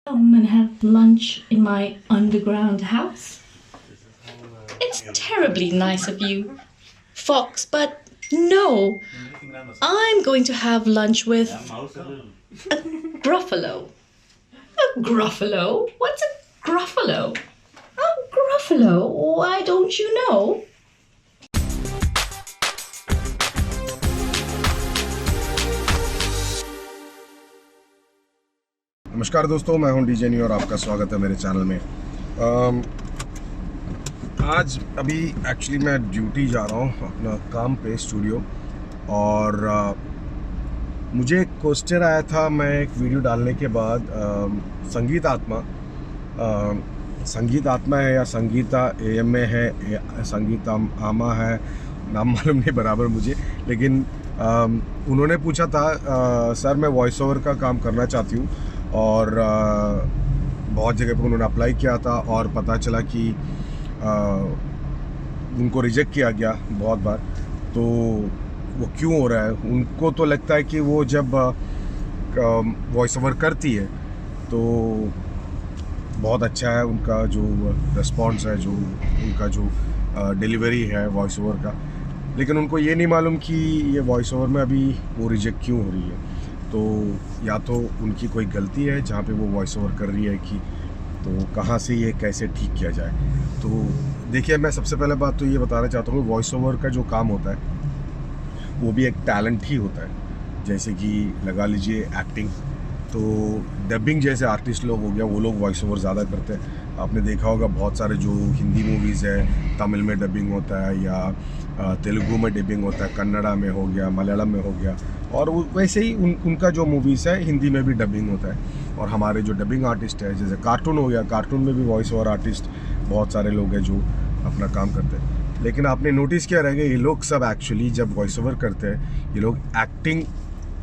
Come and have lunch in my underground house? It's terribly nice of you, Fox, but no. I'm going to have lunch with a Gruffalo. A Gruffalo? What's a Gruffalo? A Gruffalo? Why don't you know? नमस्कार दोस्तों, मैं हूं DJ नी और आपका स्वागत है मेरे channel में। आज अभी एक्चुअली मैं ड्यूटी जा रहा हूं अपना काम पे स्टूडियो और मुझे एक क्वेश्चन आया था। मैं एक वीडियो डालने के बाद संगीत आत्मा है या संगीता एएमए है या संगीता आमा है, नाम मालूम नहीं बराबर मुझे, लेकिन उन्होंने पूछा था सर मैं वॉइस ओवर का काम करना चाहती हूँ और बहुत जगह पे उन्होंने अप्लाई किया था और पता चला कि उनको रिजेक्ट किया गया बहुत बार। तो वो क्यों हो रहा है? उनको तो लगता है कि वो जब वॉइस ओवर करती है तो बहुत अच्छा है, उनका जो रिस्पॉन्स है, जो उनका जो डिलीवरी है वॉइस ओवर का, लेकिन उनको ये नहीं मालूम कि ये वॉइस ओवर में अभी वो रिजेक्ट क्यों हो रही है। तो या तो उनकी कोई गलती है जहाँ पे वो वॉइस ओवर कर रही है कि तो कहाँ से ये कैसे ठीक किया जाए। तो देखिए, मैं सबसे पहले बात तो ये बताना चाहता हूँ, वॉइस ओवर का जो काम होता है वो भी एक टैलेंट ही होता है। जैसे कि लगा लीजिए एक्टिंग, तो डबिंग जैसे आर्टिस्ट लोग हो गया, वो लोग वॉइस ओवर ज़्यादा करते हैं। आपने देखा होगा बहुत सारे जो हिंदी मूवीज़ है तमिल में डबिंग होता है या तेलुगु में डबिंग होता है, कन्नड़ा में हो गया, मलयालम में हो गया, और वैसे ही उनका जो मूवीज़ है हिंदी में भी डबिंग होता है। और हमारे जो डबिंग आर्टिस्ट है, जैसे कार्टून हो गया, कार्टून में भी वॉइस ओवर आर्टिस्ट बहुत सारे लोग हैं जो अपना काम करते हैं। लेकिन आपने नोटिस किया रहेगा, ये लोग सब एक्चुअली जब वॉइस ओवर करते हैं ये लोग एक्टिंग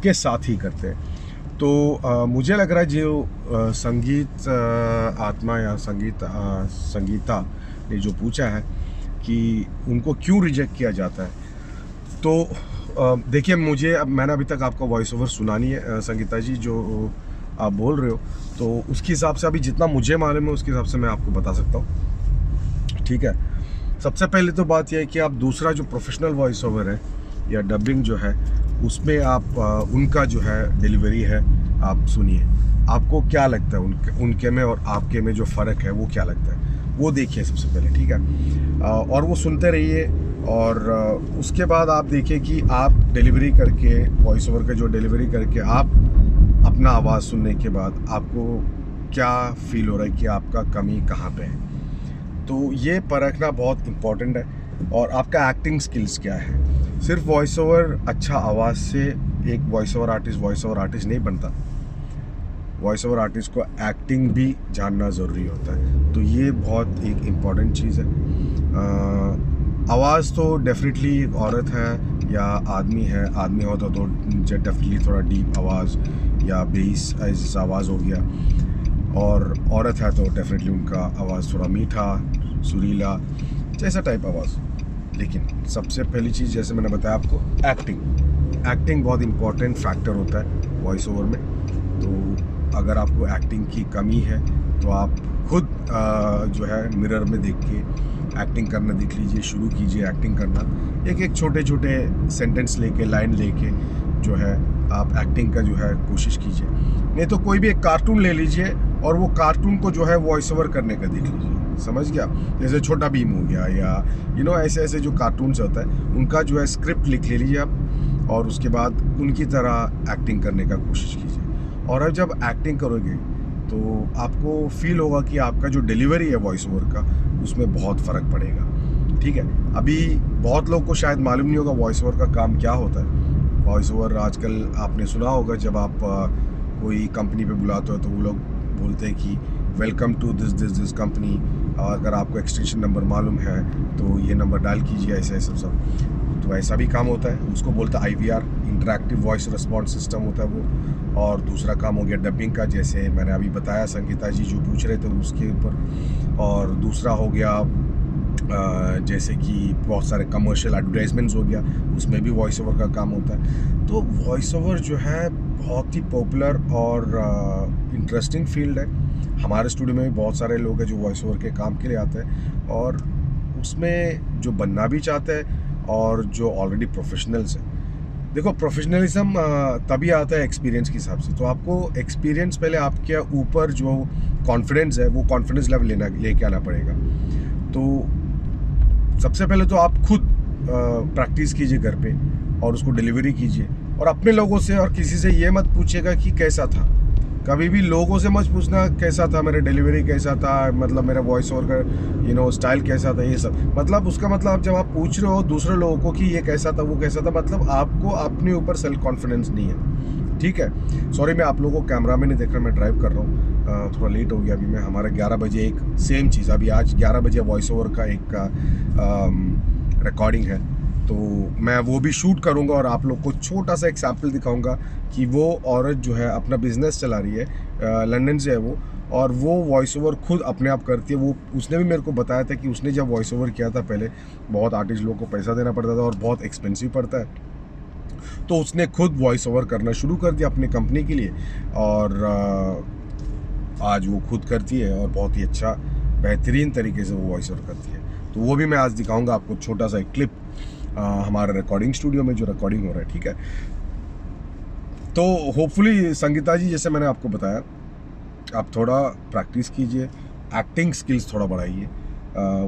के साथ ही करते हैं। तो मुझे लग रहा है जो संगीत आत्मा या संगीता ने जो पूछा है कि उनको क्यों रिजेक्ट किया जाता है, तो देखिए, मैंने अभी तक आपका वॉइस ओवर सुना नहीं है संगीता जी, जो आप बोल रहे हो, तो उसके हिसाब से अभी जितना मुझे मालूम है उसके हिसाब से मैं आपको बता सकता हूँ। ठीक है, सबसे पहले तो बात यह है कि आप दूसरा जो प्रोफेशनल वॉइस ओवर है या डबिंग जो है उसमें आप उनका जो है डिलीवरी है आप सुनिए। आपको क्या लगता है उनके में और आपके में जो फ़र्क है वो क्या लगता है, वो देखिए सबसे पहले, ठीक है। और वो सुनते रहिए और उसके बाद आप देखिए कि आप डिलीवरी करके, वॉइस ओवर का जो डिलीवरी करके आप अपना आवाज़ सुनने के बाद आपको क्या फील हो रहा है कि आपका कमी कहाँ पे है। तो ये परखना बहुत इम्पॉर्टेंट है। और आपका एक्टिंग स्किल्स क्या है। सिर्फ वॉइस ओवर, अच्छा आवाज़ से एक वॉइस ओवर आर्टिस्ट नहीं बनता। वॉइस ओवर आर्टिस्ट को एक्टिंग भी जानना ज़रूरी होता है। तो ये बहुत एक इम्पॉर्टेंट चीज़ है। आवाज़ तो डेफिनेटली औरत है या आदमी है, आदमी होता तो डेफिनेटली थोड़ा डीप आवाज़ या बेस ऐसा आवाज़ हो गया, और औरत है तो डेफिनेटली उनका आवाज़ थोड़ा मीठा, सुरीला जैसा टाइप आवाज़। लेकिन सबसे पहली चीज़, जैसे मैंने बताया आपको, एक्टिंग बहुत इम्पॉर्टेंट फैक्टर होता है वॉइस ओवर में। तो अगर आपको एक्टिंग की कमी है तो आप खुद जो है मिरर में देख के एक्टिंग करना देख लीजिए, शुरू कीजिए एक्टिंग करना। एक छोटे सेंटेंस लेके, लाइन लेके जो है आप एक्टिंग का जो है कोशिश कीजिए। नहीं तो कोई भी एक कार्टून ले लीजिए और वो कार्टून को जो है वॉइस ओवर करने का देख लीजिए, समझ गया। जैसे छोटा भीम हो गया या ऐसे जो कार्टून्स होता है उनका जो है स्क्रिप्ट लिख ले लीजिए आप, और उसके बाद उनकी तरह एक्टिंग करने का कोशिश कीजिए। और अब जब एक्टिंग करोगे तो आपको फील होगा कि आपका जो डिलीवरी है वॉइस ओवर का उसमें बहुत फ़र्क पड़ेगा। ठीक है, अभी बहुत लोग को शायद मालूम नहीं होगा वॉइस ओवर का काम क्या होता है। वॉइस ओवर आजकल आपने सुना होगा, जब आप कोई कंपनी पे बुलाते हो तो वो लोग बोलते हैं कि वेलकम टू दिस कंपनी, और अगर आपको एक्सटेंशन नंबर मालूम है तो ये नंबर डायल कीजिए, ऐसे सब। तो ऐसा भी काम होता है, उसको बोलता है IVR, interactive voice response system होता है वो। और दूसरा काम हो गया डबिंग का, जैसे मैंने अभी बताया संगीता जी जो पूछ रहे थे उसके ऊपर। और दूसरा हो गया जैसे कि बहुत सारे कमर्शियल एडवर्टाइजमेंट्स हो गया, उसमें भी वॉइस ओवर का काम होता है। तो वॉइस ओवर जो है बहुत ही पॉपुलर और इंटरेस्टिंग फील्ड है। हमारे स्टूडियो में भी बहुत सारे लोग हैं जो वॉइस ओवर के काम के लिए आते हैं, और उसमें जो बनना भी चाहते हैं और जो ऑलरेडी प्रोफेशनल्स हैं। देखो, प्रोफेशनलिज्म तभी आता है एक्सपीरियंस के हिसाब से। तो आपको एक्सपीरियंस पहले आपके ऊपर जो कॉन्फिडेंस है वो कॉन्फिडेंस लेवल लेके आना पड़ेगा। तो सबसे पहले तो आप खुद प्रैक्टिस कीजिए घर पे और उसको डिलीवरी कीजिए, और अपने लोगों से और किसी से ये मत पूछिएगा कि कैसा था। कभी भी लोगों से मत पूछना कैसा था, मेरा डिलीवरी कैसा था, मतलब मेरा वॉइस ओवर का स्टाइल कैसा था, ये सब। मतलब उसका मतलब जब आप पूछ रहे हो दूसरे लोगों को कि ये कैसा था वो कैसा था, मतलब आपको अपने ऊपर सेल्फ कॉन्फिडेंस नहीं है। ठीक है, सॉरी मैं आप लोगों को कैमरा में नहीं देख रहा, मैं ड्राइव कर रहा हूँ, थोड़ा लेट हो गया अभी। मैं हमारा 11 बजे एक सेम चीज़, अभी आज 11 बजे वॉइस ओवर का एक रिकॉर्डिंग है, तो मैं वो भी शूट करूंगा और आप लोग को छोटा सा एग्जाम्पल दिखाऊंगा कि वो औरत जो है अपना बिजनेस चला रही है, लंदन से है वो, और वो वॉइस ओवर खुद अपने आप करती है। वो उसने भी मेरे को बताया था कि उसने जब वॉइस ओवर किया था पहले, बहुत आर्टिस्ट लोगों को पैसा देना पड़ता था और बहुत एक्सपेंसिव पड़ता है, तो उसने खुद वॉइस ओवर करना शुरू कर दिया अपनी कंपनी के लिए, और आज वो खुद करती है और बहुत ही अच्छा बेहतरीन तरीके से वो वॉइस ओवर करती है। तो वो भी मैं आज दिखाऊंगा आपको, छोटा सा एक क्लिप हमारे रिकॉर्डिंग स्टूडियो में जो रिकॉर्डिंग हो रहा है। ठीक है, तो होपफुली संगीता जी, जैसे मैंने आपको बताया, आप थोड़ा प्रैक्टिस कीजिए, एक्टिंग स्किल्स थोड़ा बढ़ाइए।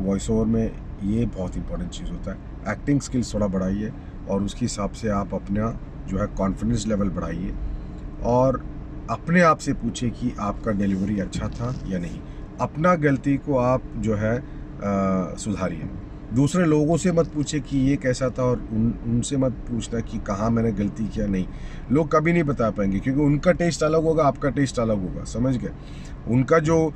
वॉइस ओवर में ये बहुत इंपॉर्टेंट चीज़ होता है, एक्टिंग स्किल्स थोड़ा बढ़ाइए, और उसके हिसाब से आप अपना जो है कॉन्फिडेंस लेवल बढ़ाइए, और अपने आप से पूछिए कि आपका डिलीवरी अच्छा था या नहीं। अपना गलती को आप जो है सुधारिए। दूसरे लोगों से मत पूछे कि ये कैसा था, और उनसे मत पूछना कि कहाँ मैंने गलती किया। नहीं, लोग कभी नहीं बता पाएंगे, क्योंकि उनका टेस्ट अलग होगा, आपका टेस्ट अलग होगा, समझ गए। उनका जो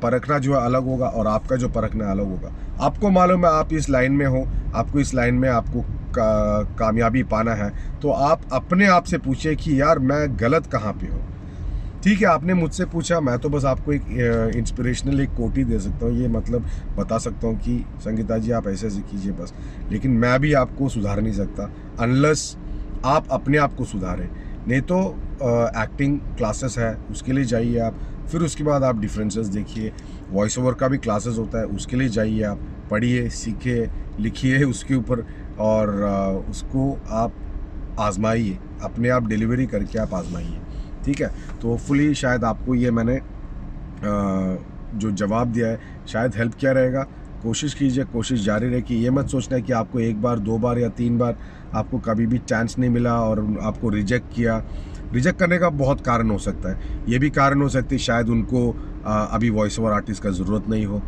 परखना जो है अलग होगा, और आपका जो परखना अलग होगा। आपको मालूम है आप इस लाइन में हो, आपको इस लाइन में आपको कामयाबी पाना है, तो आप अपने आप से पूछिए कि यार मैं गलत कहाँ पे हूँ। ठीक है, आपने मुझसे पूछा, मैं तो बस आपको एक इंस्पिरेशनल एक कोट ही दे सकता हूँ, ये मतलब बता सकता हूँ कि संगीता जी आप ऐसे ऐसे कीजिए बस, लेकिन मैं भी आपको सुधार नहीं सकता अनलेस आप अपने आप को सुधारें। नहीं तो एक्टिंग क्लासेस है, उसके लिए जाइए आप, फिर उसके बाद आप डिफरेंसेस देखिए। वॉइस ओवर का भी क्लासेस होता है, उसके लिए जाइए आप, पढ़िए, सीखिए, लिखिए उसके ऊपर, और उसको आप आजमाइए, अपने आप डिलीवरी करके आप आजमाइए। ठीक है, तो होपफुली शायद आपको ये मैंने जो जवाब दिया है शायद हेल्प किया रहेगा। कोशिश कीजिए, कोशिश जारी रखिए। ये मत सोचना है कि आपको एक बार, 2 बार या 3 बार आपको कभी भी चांस नहीं मिला और आपको रिजेक्ट किया। रिजेक्ट करने का बहुत कारण हो सकता है, ये भी कारण हो सकती है शायद उनको अभी वॉइस ओवर आर्टिस्ट का ज़रूरत नहीं हो,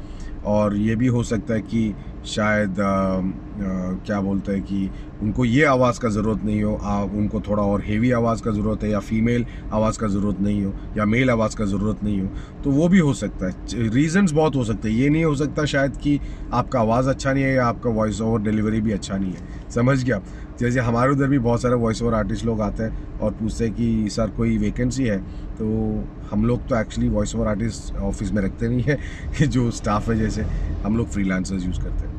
और ये भी हो सकता है कि शायद क्या बोलते हैं कि उनको ये आवाज़ का ज़रूरत नहीं हो, उनको थोड़ा और हेवी आवाज़ का ज़रूरत है, या फीमेल आवाज़ का ज़रूरत नहीं हो, या मेल आवाज़ का ज़रूरत नहीं हो। तो वो भी हो सकता है, रीजंस बहुत हो सकते हैं। ये नहीं हो सकता शायद कि आपका आवाज़ अच्छा नहीं है या आपका वॉइस ओवर डिलीवरी भी अच्छा नहीं है, समझ गया। जैसे हमारे उधर भी बहुत सारे वॉइस ओवर आर्टिस्ट लोग आते हैं और पूछते हैं कि सर कोई वैकेंसी है, तो हम लोग तो actually voice over artist office में रखते नहीं है जो स्टाफ है, जैसे हम लोग फ्रीलांसर्स यूज़ करते हैं।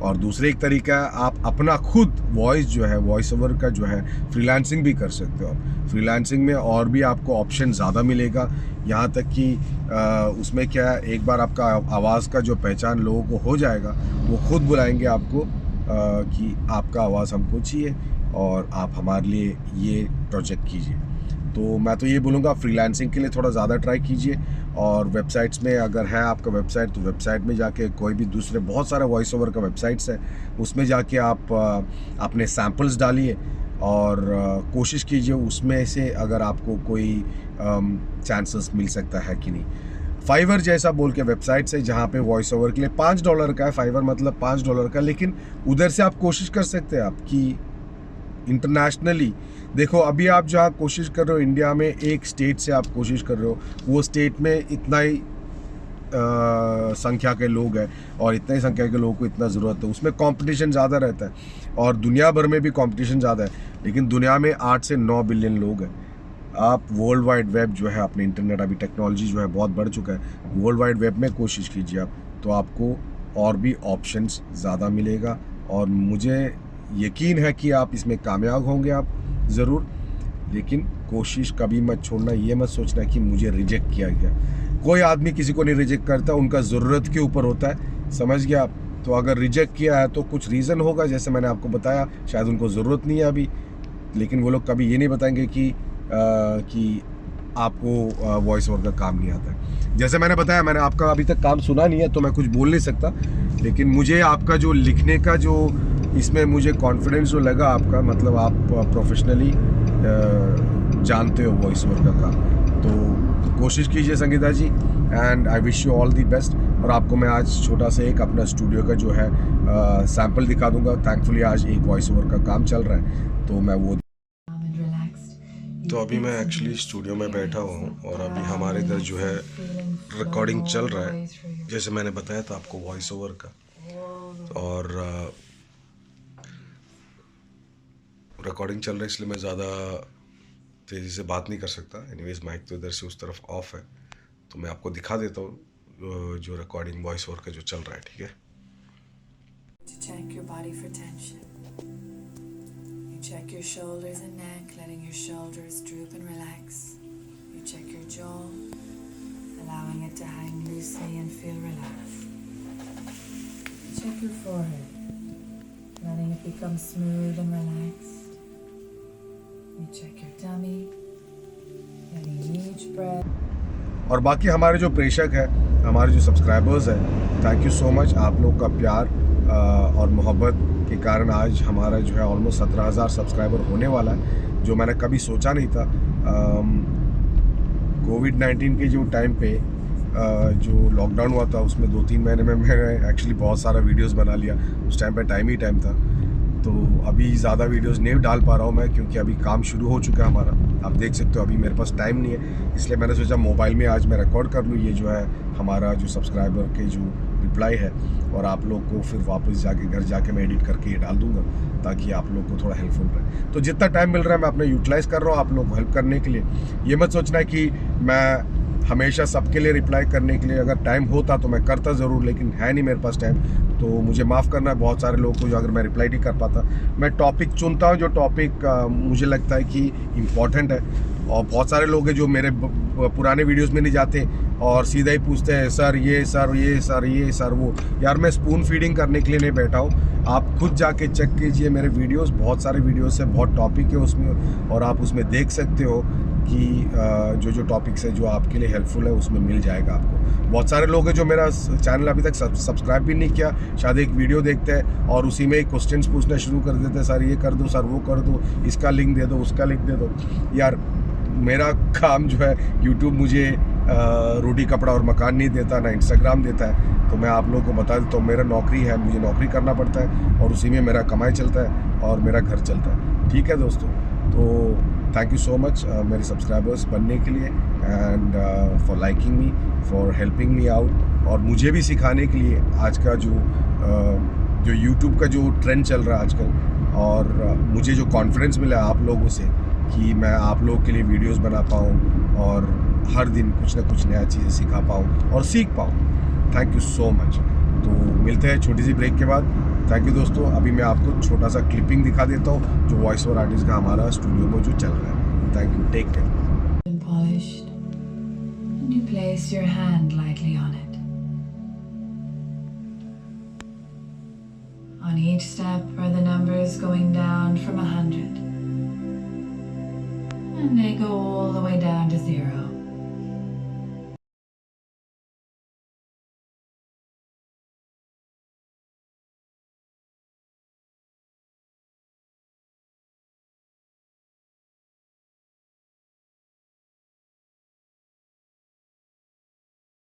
और दूसरे एक तरीका है, आप अपना खुद वॉइस जो है, वॉइस ओवर का जो है फ्रीलांसिंग भी कर सकते हो आप। फ्रीलांसिंग में और भी आपको ऑप्शन ज़्यादा मिलेगा, यहाँ तक कि उसमें क्या है, एक बार आपका आवाज़ का जो पहचान लोगों को हो जाएगा, वो खुद बुलाएंगे आपको कि आपका आवाज़ हमको चाहिए और आप हमारे लिए ये प्रोजेक्ट कीजिए। तो मैं तो ये बोलूँगा फ्रीलांसिंग के लिए थोड़ा ज़्यादा ट्राई कीजिए, और वेबसाइट्स में अगर है आपका वेबसाइट, तो वेबसाइट में जाके कोई भी दूसरे बहुत सारे वॉइस ओवर का वेबसाइट्स है, उसमें जाके आप अपने सैम्पल्स डालिए और कोशिश कीजिए उसमें से अगर आपको कोई चांसेस मिल सकता है कि नहीं। फाइवर जैसा बोल के वेबसाइट है जहाँ पे वॉइस ओवर के लिए $5 का है, फाइवर मतलब $5 का, लेकिन उधर से आप कोशिश कर सकते हैं आप कि इंटरनेशनली देखो। अभी आप जहाँ कोशिश कर रहे हो इंडिया में, एक स्टेट से आप कोशिश कर रहे हो, वो स्टेट में इतना ही संख्या के लोग हैं और इतने ही संख्या के लोगों को इतना ज़रूरत है, उसमें कंपटीशन ज़्यादा रहता है, और दुनिया भर में भी कंपटीशन ज़्यादा है। लेकिन दुनिया में 8 से 9 बिलियन लोग हैं। आप वर्ल्ड वाइड वेब जो है, अपने इंटरनेट, अभी टेक्नोलॉजी जो है बहुत बढ़ चुका है, वर्ल्ड वाइड वेब में कोशिश कीजिए आप, तो आपको और भी ऑप्शंस ज़्यादा मिलेगा, और मुझे यकीन है कि आप इसमें कामयाब होंगे आप ज़रूर। लेकिन कोशिश कभी मत छोड़ना, ये मत सोचना कि मुझे रिजेक्ट किया गया। कोई आदमी किसी को नहीं रिजेक्ट करता, उनका ज़रूरत के ऊपर होता है, समझ गया आप। तो अगर रिजेक्ट किया है तो कुछ रीज़न होगा, जैसे मैंने आपको बताया, शायद उनको ज़रूरत नहीं है अभी, लेकिन वो लोग कभी ये नहीं बताएंगे कि आपको वॉइस ओवर का काम नहीं आता है। जैसे मैंने बताया, मैंने आपका अभी तक काम सुना नहीं है तो मैं कुछ बोल नहीं सकता, लेकिन मुझे आपका जो लिखने का जो इसमें मुझे कॉन्फिडेंस जो लगा आपका, मतलब आप प्रोफेशनली जानते हो वॉइस ओवर का काम। तो कोशिश कीजिए Sangeeta ji, and I wish you all the best. और आपको मैं आज छोटा सा एक अपना स्टूडियो का जो है सैम्पल दिखा दूंगा। थैंकफुली आज एक वॉइस ओवर का काम चल रहा है, तो मैं वो तो अभी मैं एक्चुअली स्टूडियो में बैठा हूँ और अभी हमारे इधर जो है रिकॉर्डिंग चल रहा है, जैसे मैंने बताया था आपको वॉइस ओवर का। और रिकॉर्डिंग चल रहा है इसलिए मैं ज़्यादा तेज़ी से बात नहीं कर सकता। एनीवेज माइक तो इधर से उस तरफ ऑफ है, तो मैं आपको दिखा देता हूँ जो रिकॉर्डिंग वॉइस ओवर का जो चल रहा है, ठीक है। Check your shoulders and neck, letting your shoulders droop and relax. You check your jaw, allowing it to hang loosely and feel relaxed. You check your forehead, letting it become smooth and relaxed. You check your tummy, letting each breath. और बाकी हमारे जो प्रेक्षक है, हमारे जो subscribers हैं, thank you so much. आप लोग का प्यार और मोहब्बत के कारण आज हमारा जो है ऑलमोस्ट 17,000 सब्सक्राइबर होने वाला है, जो मैंने कभी सोचा नहीं था। कोविड-19 के जो टाइम पे जो लॉकडाउन हुआ था, उसमें 2-3 महीने में मैंने एक्चुअली बहुत सारा वीडियोस बना लिया। उस टाइम पे टाइम ही टाइम था, तो अभी ज़्यादा वीडियोस नहीं डाल पा रहा हूँ मैं, क्योंकि अभी काम शुरू हो चुका है हमारा। आप देख सकते हो अभी मेरे पास टाइम नहीं है, इसलिए मैंने सोचा मोबाइल में आज मैं रिकॉर्ड कर लूँ ये जो है हमारा जो सब्सक्राइबर के जो रिप्लाई है, और आप लोग को फिर वापस जाके घर जाके मैं एडिट करके ये डाल दूंगा, ताकि आप लोग को थोड़ा हेल्पफुल रहे। तो जितना टाइम मिल रहा है मैं अपना यूटिलाइज़ कर रहा हूँ आप लोग को हेल्प करने के लिए। ये मत सोचना है कि मैं हमेशा सबके लिए रिप्लाई करने के लिए, अगर टाइम होता तो मैं करता ज़रूर, लेकिन है नहीं मेरे पास टाइम, तो मुझे माफ़ करना है बहुत सारे लोगों को जो अगर मैं रिप्लाई नहीं कर पाता। मैं टॉपिक चुनता हूँ जो टॉपिक मुझे लगता है कि इम्पॉर्टेंट है, और बहुत सारे लोग हैं जो मेरे पुराने वीडियोस में नहीं जाते और सीधा ही पूछते हैं सर ये सर ये सर ये सर वो। यार मैं स्पून फीडिंग करने के लिए नहीं बैठा हूँ, आप खुद जाके चेक कीजिए मेरे वीडियोस, बहुत सारे वीडियोस है, बहुत टॉपिक है उसमें, और आप उसमें देख सकते हो कि जो टॉपिक्स है जो आपके लिए हेल्पफुल है उसमें मिल जाएगा आपको। बहुत सारे लोग हैं जो मेरा चैनल अभी तक सब्सक्राइब भी नहीं किया, शायद एक वीडियो देखते हैं और उसी में क्वेश्चंस पूछना शुरू कर देते हैं, सर ये कर दो, सर वो कर दो, इसका लिंक दे दो, उसका लिंक दे दो। यार मेरा काम जो है यूट्यूब मुझे रोटी कपड़ा और मकान नहीं देता, ना इंस्टाग्राम देता है, तो मैं आप लोगों को बता देता हूँ मेरा नौकरी है, मुझे नौकरी करना पड़ता है और उसी में मेरा कमाई चलता है और मेरा घर चलता है। ठीक है दोस्तों, तो थैंक यू सो मच मेरे सब्सक्राइबर्स बनने के लिए, and for liking me, for helping me out, और मुझे भी सिखाने के लिए आज का जो यूट्यूब का जो ट्रेंड चल रहा है आजकल, और मुझे जो कॉन्फिडेंस मिला है आप लोगों से कि मैं आप लोगों के लिए वीडियोस बना पाऊँ और हर दिन कुछ ना कुछ नया चीज़ें सिखा पाऊँ और सीख पाऊँ। Thank you so much. तो मिलते हैं छोटी सी ब्रेक के बाद। थैंक यू दोस्तों। अभी मैं आपको छोटा सा क्लिपिंग दिखा देता हूँ जो वॉइस ओवर आर्टिस्ट का हमारा स्टूडियो में जो चल रहा है। Thank you, take care. Polished, and you place your hand lightly on it. On each step are the numbers going down from 100, and they go all the way down to 0.